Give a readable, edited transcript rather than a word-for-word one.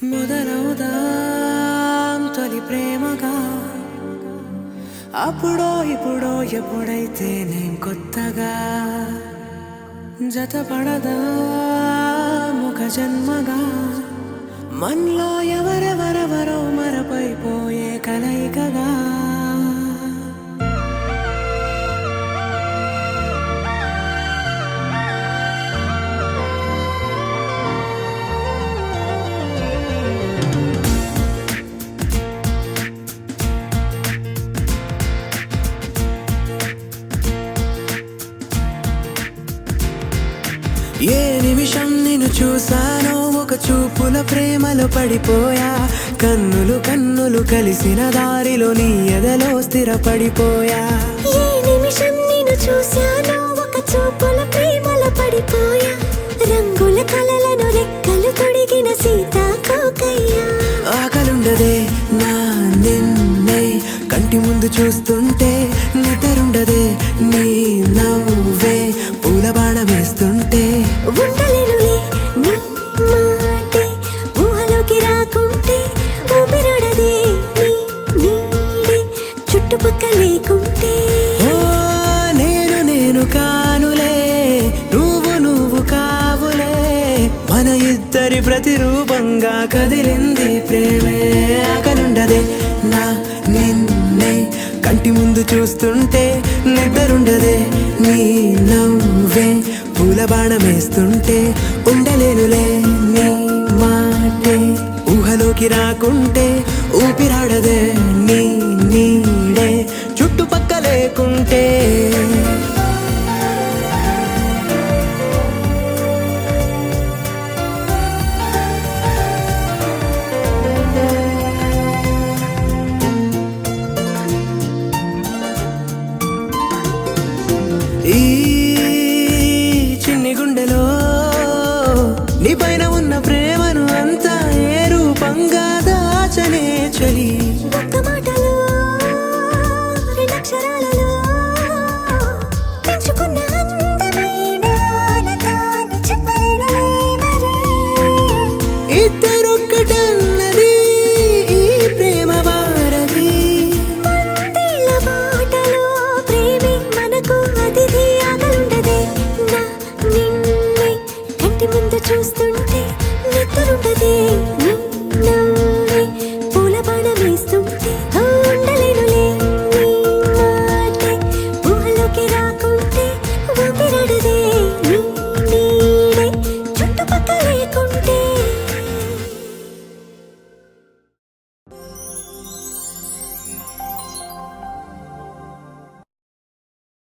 మొదలవుదాం తొలి ప్రేమగా అప్పుడో ఇప్పుడో ఎప్పుడైతే నేను కొత్తగా జతపడదా ముఖ జన్మగా మనలో ఎవరెవరెవరో మరపైపోయే కలయికగా ఏ నిమిషం నిన్ను చూసానో ఒక చూపుల ప్రేమలో పడిపోయా కన్నులు కన్నులు కలిసిన దారిలో నీ ఎదలో స్థిరపడిపోయా ఏ నిమిషం నిన్ను చూసానో ఒక చూపుల ప్రేమలో పడిపోయా రంగుల కలలను రెక్కలు తొడిగిన సీతాకోకయ్యా ఆకలుండదే నా నిన్నే కంటి ముందు చూస్తుంటే నిద్రుండదే నీ నవ్వే పూల బాణ వేస్తుంటే ఉండలేనులే నీ మాటే ఊహలోకి రాకుంటే ఊపిరాడదే నీ నీడే చుట్టుపక్కల లేకుంటే ఓ నేను కానులే నువ్వు కావులే మన ఇద్దరి ప్రతిరూపంగా కదిలింది ప్రేమే ఆకలుండదే నా నిన్నే కంటి ముందు చూస్తుంటే నిద్రుండదే నీ నవ్వే పూల బాణమేస్తుంటే ఉండలేనులే నీ మాటే ఊహలోకి రాకుంటే ఊపిరాడదే